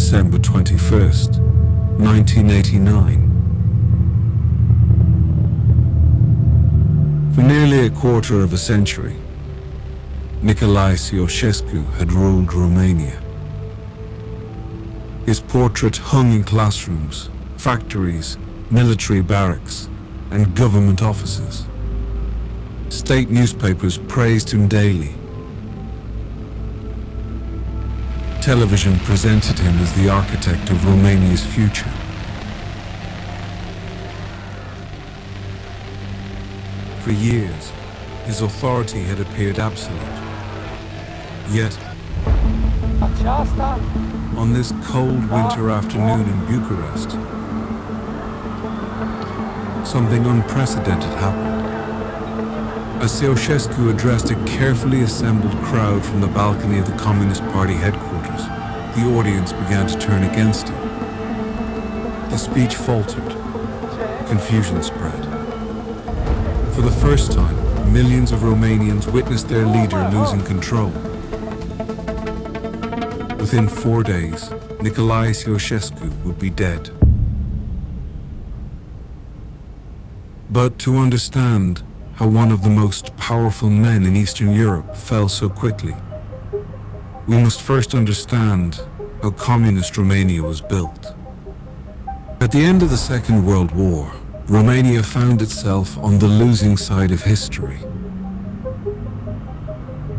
December 21st, 1989. For nearly a quarter of a century, Nicolae Ceaușescu had ruled Romania. His portrait hung in classrooms, factories, military barracks, and government offices. State newspapers praised him daily. Television presented him as the architect of Romania's future. For years, his authority had appeared absolute. Yet, on this cold winter afternoon in Bucharest, something unprecedented happened. As Ceaușescu addressed a carefully assembled crowd from the balcony of the Communist Party headquarters, the audience began to turn against him. The speech faltered. Confusion spread. For the first time, millions of Romanians witnessed their leader losing control. Within 4 days, Nicolae Ceaușescu would be dead. But to understand how one of the most powerful men in Eastern Europe fell so quickly, we must first understand how communist Romania was built. At the end of the Second World War, Romania found itself on the losing side of history.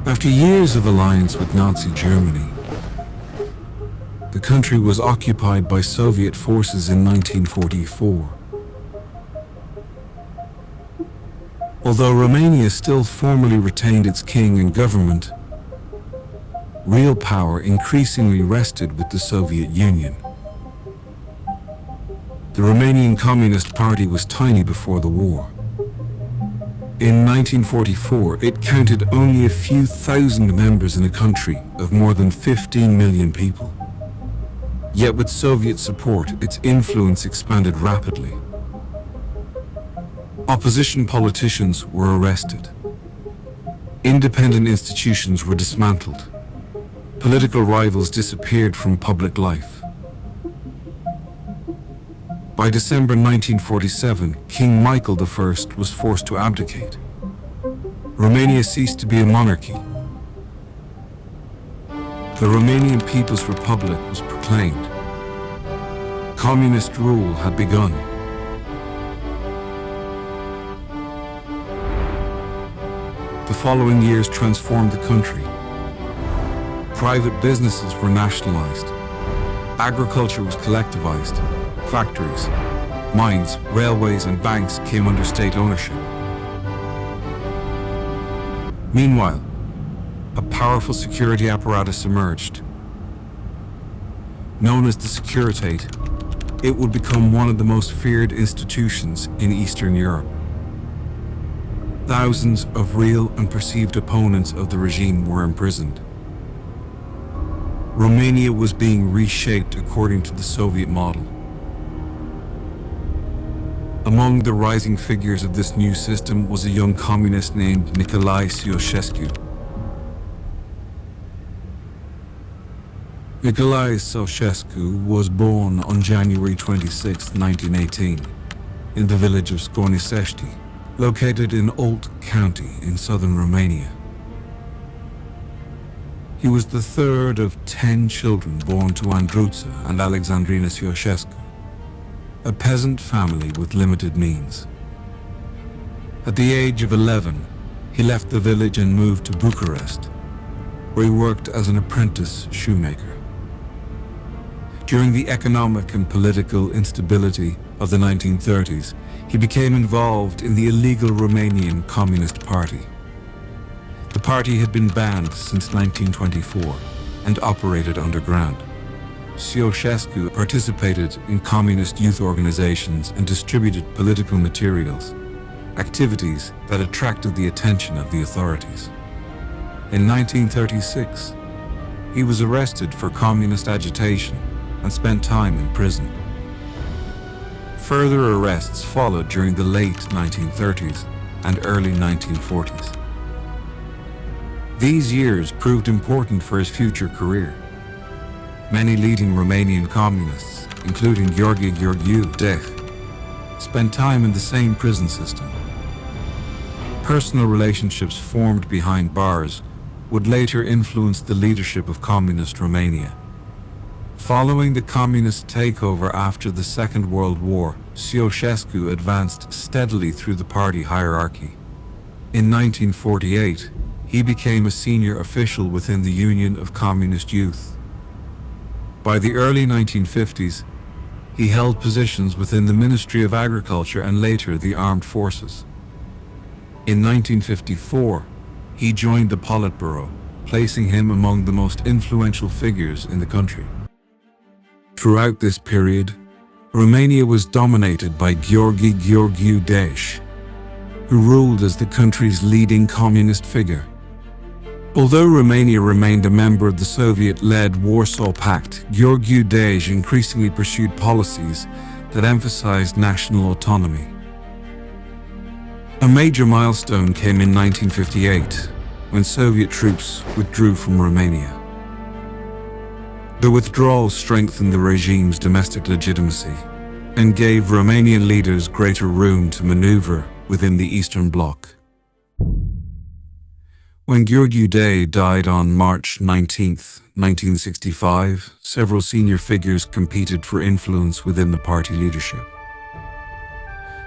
After years of alliance with Nazi Germany, the country was occupied by Soviet forces in 1944. Although Romania still formally retained its king and government, real power increasingly rested with the Soviet Union. The Romanian Communist Party was tiny before the war. In 1944, it counted only a few thousand members in a country of more than 15 million people. Yet with Soviet support, its influence expanded rapidly. Opposition politicians were arrested. Independent institutions were dismantled. Political rivals disappeared from public life. By December 1947, King Michael I was forced to abdicate. Romania ceased to be a monarchy. The Romanian People's Republic was proclaimed. Communist rule had begun. The following years transformed the country. Private businesses were nationalized. Agriculture was collectivized. Factories, mines, railways, and banks came under state ownership. Meanwhile, a powerful security apparatus emerged. Known as the Securitate, it would become one of the most feared institutions in Eastern Europe. Thousands of real and perceived opponents of the regime were imprisoned. Romania was being reshaped according to the Soviet model. Among the rising figures of this new system was a young communist named Nicolae Ceaușescu. Nicolae Ceaușescu was born on January 26, 1918, in the village of Scornicești, located in Olt County in southern Romania. He was the third of 10 children born to Andruța and Alexandrina Ceaușescu, a peasant family with limited means. At the age of 11, he left the village and moved to Bucharest, where he worked as an apprentice shoemaker. During the economic and political instability of the 1930s, he became involved in the illegal Romanian Communist Party. The party had been banned since 1924 and operated underground. Ceaușescu participated in communist youth organizations and distributed political materials, activities that attracted the attention of the authorities. In 1936, he was arrested for communist agitation and spent time in prison. Further arrests followed during the late 1930s and early 1940s. These years proved important for his future career. Many leading Romanian communists, including Gheorghe Gheorghiu-Dej, spent time in the same prison system. Personal relationships formed behind bars would later influence the leadership of communist Romania. Following the communist takeover after the Second World War, Ceaușescu advanced steadily through the party hierarchy. In 1948, he became a senior official within the Union of Communist Youth. By the early 1950s, he held positions within the Ministry of Agriculture and later the Armed Forces. In 1954, he joined the Politburo, placing him among the most influential figures in the country. Throughout this period, Romania was dominated by Gheorghe Gheorghiu-Dej, who ruled as the country's leading communist figure. Although Romania remained a member of the Soviet-led Warsaw Pact, Gheorghiu-Dej increasingly pursued policies that emphasized national autonomy. A major milestone came in 1958, when Soviet troops withdrew from Romania. The withdrawal strengthened the regime's domestic legitimacy and gave Romanian leaders greater room to maneuver within the Eastern Bloc. When Gheorghiu-Dej died on March 19, 1965, several senior figures competed for influence within the party leadership.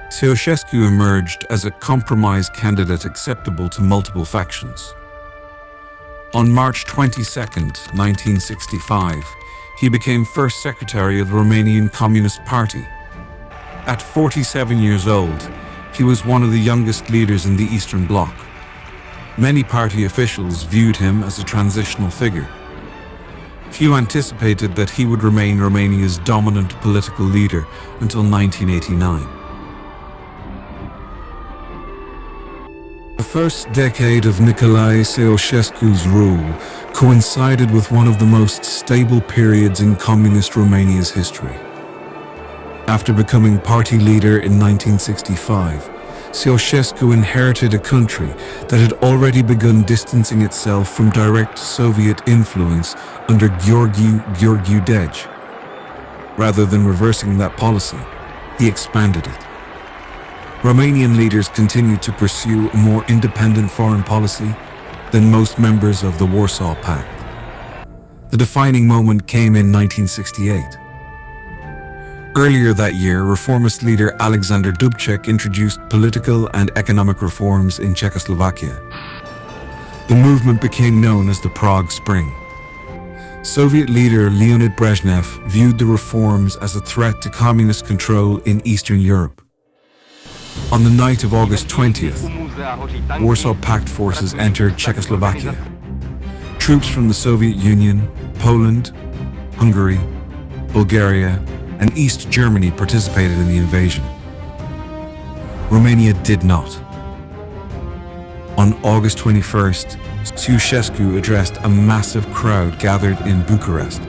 Ceaușescu emerged as a compromise candidate acceptable to multiple factions. On March 22, 1965, he became first secretary of the Romanian Communist Party. At 47 years old, he was one of the youngest leaders in the Eastern Bloc. Many party officials viewed him as a transitional figure. Few anticipated that he would remain Romania's dominant political leader until 1989. The first decade of Nicolae Ceaușescu's rule coincided with one of the most stable periods in communist Romania's history. After becoming party leader in 1965, Ceaușescu inherited a country that had already begun distancing itself from direct Soviet influence under Gheorghe Gheorghiu-Dej. Rather than reversing that policy, he expanded it. Romanian leaders continued to pursue a more independent foreign policy than most members of the Warsaw Pact. The defining moment came in 1968. Earlier that year, reformist leader Alexander Dubček introduced political and economic reforms in Czechoslovakia. The movement became known as the Prague Spring. Soviet leader Leonid Brezhnev viewed the reforms as a threat to communist control in Eastern Europe. On the night of August 20th, Warsaw Pact forces entered Czechoslovakia. Troops from the Soviet Union, Poland, Hungary, Bulgaria, and East Germany participated in the invasion. Romania did not. On August 21st, Ceaușescu addressed a massive crowd gathered in Bucharest.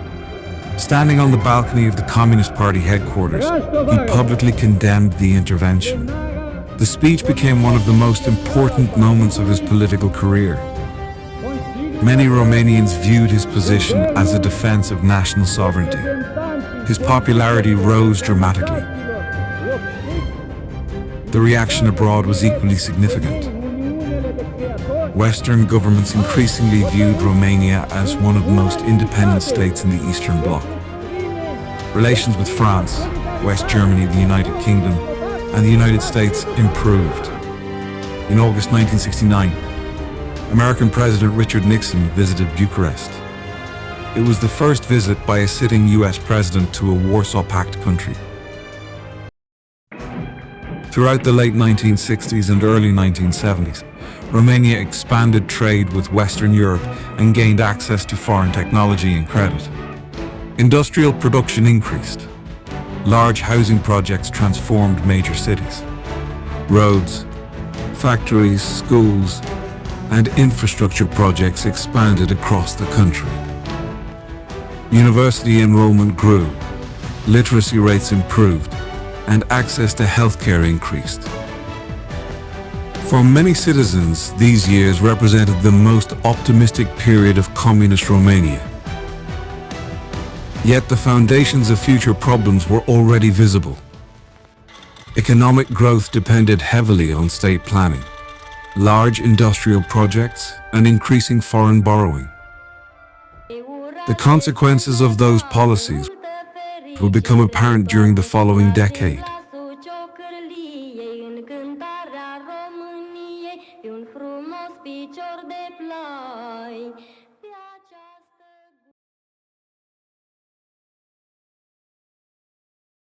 Standing on the balcony of the Communist Party headquarters, he publicly condemned the intervention. The speech became one of the most important moments of his political career. Many Romanians viewed his position as a defense of national sovereignty. His popularity rose dramatically. The reaction abroad was equally significant. Western governments increasingly viewed Romania as one of the most independent states in the Eastern Bloc. Relations with France, West Germany, the United Kingdom, and the United States improved. In August 1969, American President Richard Nixon visited Bucharest. It was the first visit by a sitting US president to a Warsaw Pact country. Throughout the late 1960s and early 1970s, Romania expanded trade with Western Europe and gained access to foreign technology and credit. Industrial production increased. Large housing projects transformed major cities. Roads, factories, schools, and infrastructure projects expanded across the country. University enrollment grew, literacy rates improved, and access to healthcare increased. For many citizens, these years represented the most optimistic period of communist Romania. Yet the foundations of future problems were already visible. Economic growth depended heavily on state planning, large industrial projects, and increasing foreign borrowing. The consequences of those policies would become apparent during the following decade.